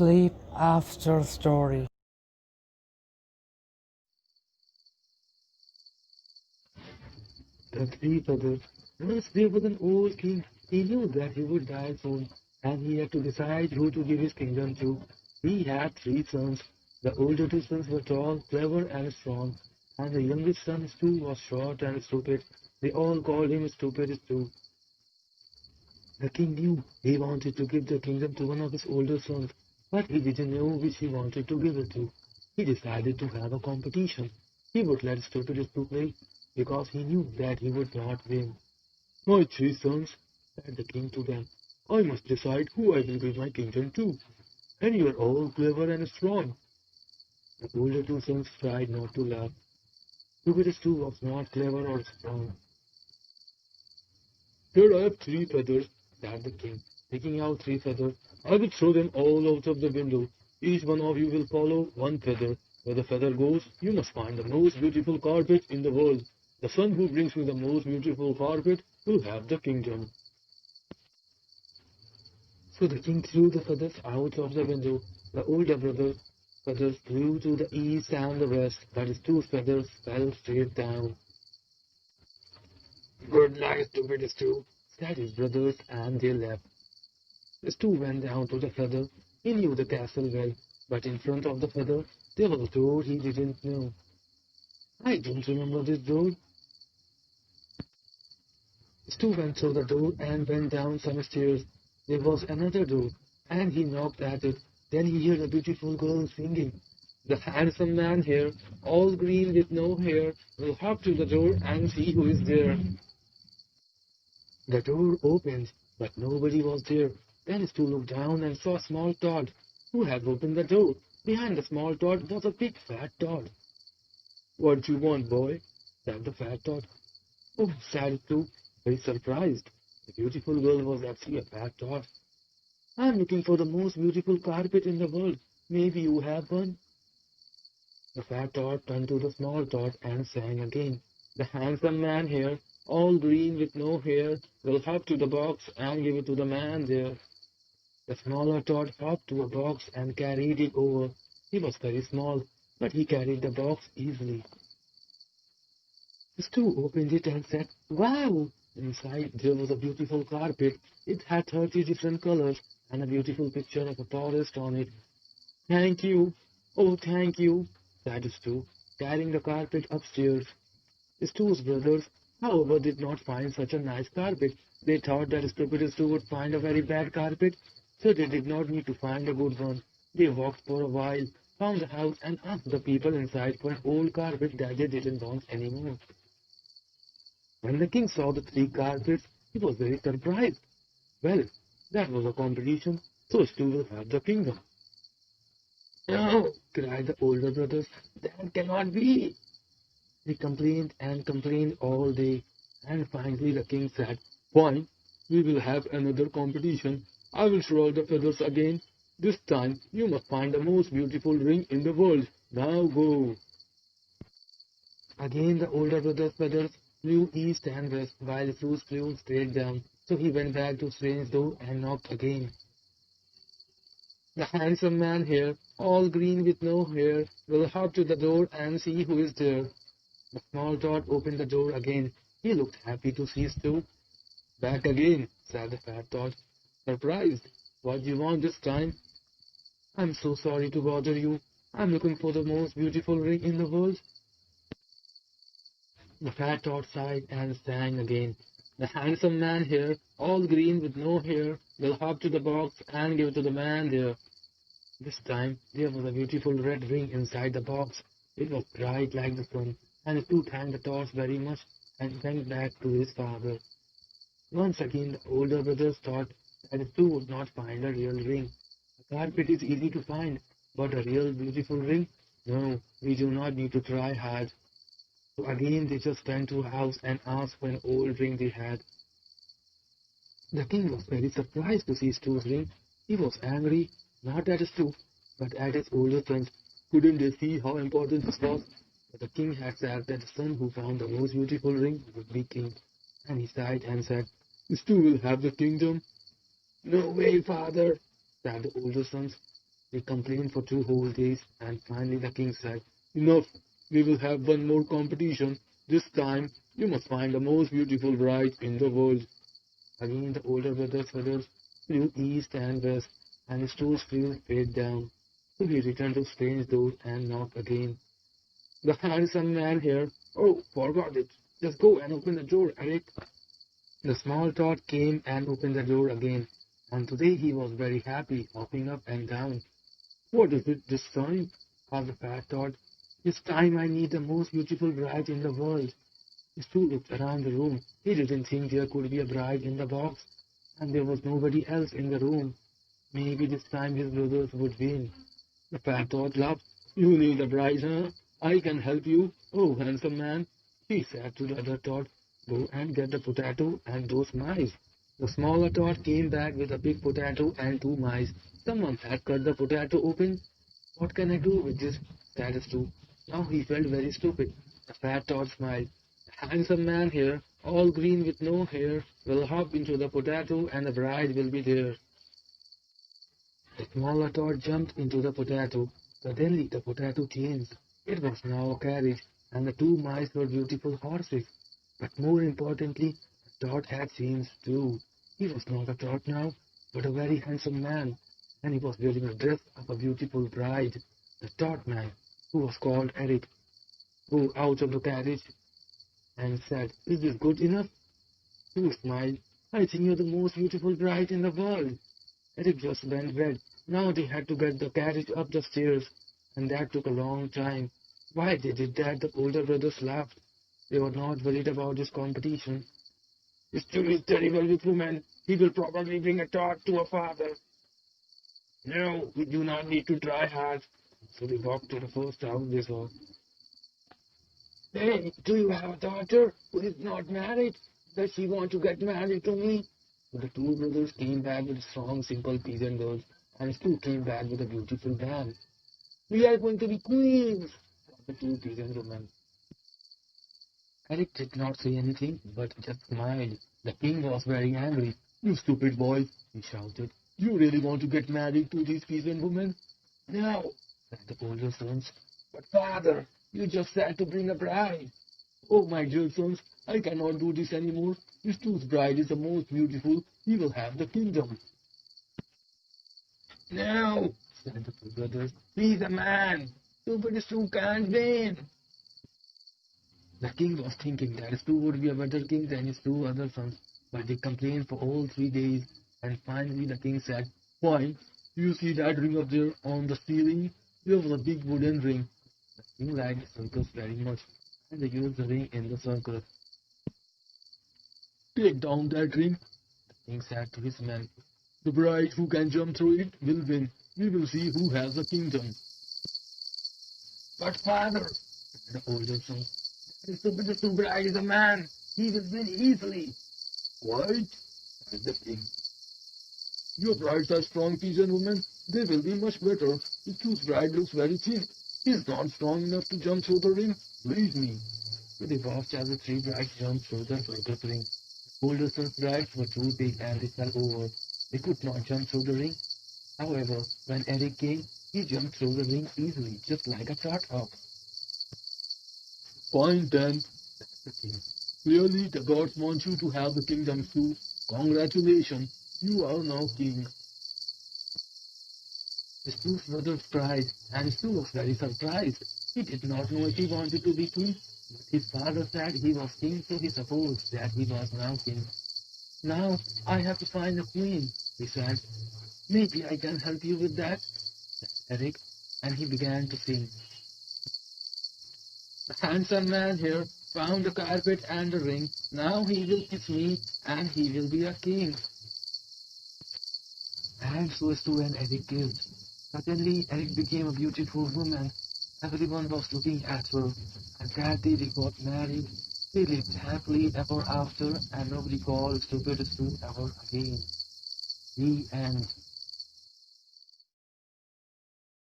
Sleep after story. The three brothers. Once there was an old king. He knew that he would die soon, and he had to decide who to give his kingdom to. He had three sons. The older two sons were tall, clever, and strong, and the youngest son, Stu, was short and stupid. They all called him Stupid Stu. The king knew he wanted to give the kingdom to one of his older sons, but he didn't know which he wanted to give it to. He decided to have a competition. He would let Stupid Stu play because he knew that he would not win. My three sons, said the king to them, I must decide who I will give my kingdom to, and you are all clever and strong. The older two sons tried not to laugh. Stupidus too was not clever or strong. Here I have three feathers, said the king, taking out three feathers. I will throw them all out of the window. Each one of you will follow one feather. Where the feather goes, you must find the most beautiful carpet in the world. The son who brings me the most beautiful carpet will have the kingdom. So the king threw the feathers out of the window. The older brother's feathers flew to the east and the west, but his two feathers fell straight down. Good night, stupid Stu, said his brothers, and they left. Stu went down to the feather. He knew the castle well, but in front of the feather there was a door he didn't know. I don't remember this door. Stu went through the door and went down some stairs. There was another door, and he knocked at it. Then he heard a beautiful girl singing. The handsome man here, all green with no hair, will hop to the door and see who is there. The door opened, but nobody was there. Then Stu looked down and saw a small Todd, who had opened the door. Behind the small Todd was a big fat Todd. What do you want, boy? Said the fat Todd. Oh, said Stu, very surprised. The beautiful girl was actually a fat Todd. I'm looking for the most beautiful carpet in the world. Maybe you have one? The fat Todd turned to the small Todd and sang again. The handsome man here, all green with no hair, will hop to the box and give it to the man there. The smaller Todd hopped to a box and carried it over. He was very small, but he carried the box easily. Stu opened it and said, Wow! Inside there was a beautiful carpet. It had 30 different colors and a beautiful picture of a forest on it. Thank you. Oh, thank you, said Stu, carrying the carpet upstairs. Stu's brothers, however, did not find such a nice carpet. They thought that stupid Stu would find a very bad carpet, so they did not need to find a good one. They walked for a while, found the house, and asked the people inside for an old carpet that they didn't want anymore. When the king saw the three carpets, he was very surprised. Well, that was a competition, so Stu will have the kingdom. No, cried the older brothers, that cannot be. They complained and complained all day, and finally the king said, Fine, we will have another competition. I will roll the feathers again. This time you must find the most beautiful ring in the world. Now go. Again the older brother's feathers flew east and west, while his shoes flew straight down. So he went back to strange door and knocked again. The handsome man here, all green with no hair, will hop to the door and see who is there. The small Todd opened the door again. He looked happy to see Stu. Back again, said the fat Todd, surprised. What do you want this time? I'm so sorry to bother you. I'm looking for the most beautiful ring in the world. The fat Todd sighed and sang again. The handsome man here, all green with no hair, will hop to the box and give it to the man there. This time there was a beautiful red ring inside the box. It was bright like the sun, and Stu thanked the Todd very much and went back to his father. Once again the older brothers thought that Stu would not find a real ring. A carpet is easy to find, but a real beautiful ring? No, we do not need to try hard. So again they just went to a house and asked for an old ring they had. The king was very surprised to see Stu's ring. He was angry, not at Stu, but at his older sons. Couldn't they see how important this was? But the king had said that the son who found the most beautiful ring would be king. And he sighed and said, Stu will have the kingdom. No way, father, said the older sons. They complained for 2 whole days, and finally the king said, "Enough! We will have one more competition. This time you must find the most beautiful bride in the world." Again the older brother's feathers flew east and west, and his toes flew straight down. So he returned to strange door and knocked again. "The handsome man here." "Oh, forgot it. Just go and open the door, Eric." The small tot came and opened the door again, and today he was very happy, hopping up and down. "What is it this time?" asked the fat tot. "This time I need the most beautiful bride in the world." Stu looked around the room. He didn't think there could be a bride in the box, and there was nobody else in the room. Maybe this time his brothers would win. The fat tot laughed. "You need a bride, huh? I can help you. Oh, handsome man," he said to the other tot. "Go and get the potato and those mice." The smaller tot came back with a big potato and 2 mice. Someone had cut the potato open. "What can I do with this?" said Stu. Now he felt very stupid. The fat tot smiled. "The handsome man here, all green with no hair, will hop into the potato and the bride will be there." The smaller tot jumped into the potato. Suddenly the potato changed. It was now a carriage, and the 2 mice were beautiful horses. But more importantly, the tot had changed too. He was not a tot now, but a very handsome man, and he was wearing a dress of a beautiful bride. The tot man, who was called Eric, got out of the carriage and said, "Is this good enough?" Stu smiled. "I think you're the most beautiful bride in the world." Eric just went red. Now they had to get the carriage up the stairs, and that took a long time. Why they did that, the older brothers laughed. They were not worried about this competition. "Stu is terrible with women. He will probably bring a tart to a father." "No, we do not need to try hard." So they walked to the first house they saw. "Hey, do you have a daughter who is not married? Does she want to get married to me?" The two brothers came back with strong, simple peasant girls, and Stu came back with a beautiful man. "We are going to be queens," said the two peasant women. Eric did not say anything, but just smiled. The king was very angry. "You stupid boys," he shouted. "You really want to get married to these peasant women?" "No," said the older sons. "But father, you just said to bring a bride." "Oh, my dear sons, I cannot do this anymore. Stu's bride is the most beautiful. He will have the kingdom." "No," said the two brothers. "He's a man. Stupid Stu can't win." The king was thinking that Stu would be a better king than his two other sons, but they complained for all 3 days, and finally the king said, "Fine, you see that ring up there on the ceiling? There was a big wooden ring." The king liked the circus very much, and they used the ring in the circus. "Take down that ring," the king said to his men. "The bride who can jump through it will win. We will see who has the kingdom." "But father," said the older son, "the stupidest bride is a man. He will win easily." "Quite," said the king. "Your brides are strong peasant women. They will be much better. Stu's bride looks very thin. He's not strong enough to jump through the ring. Leave me." So they watched as the three brides jumped through the circus ring. Older son's brides were too big and they fell over. They could not jump through the ring. However, when Eric came, he jumped through the ring easily, just like a trot-hop. "Fine then," said the king. "Clearly the gods want you to have the kingdom too. Congratulations, you are now king." Stu's brother cried, and Stu was very surprised. He did not know if he wanted to be king, but his father said he was king, so he supposed that he was now king. "Now I have to find a queen," he said. "Maybe I can help you with that," said Eric, and he began to sing. "The handsome man here found the carpet and the ring. Now he will kiss me, and he will be a king." And so Stu and Eric kissed. Suddenly, Eric became a beautiful woman. Everyone was looking at her, and that day they got married. They lived happily ever after, and nobody called stupid Stu ever again. The end.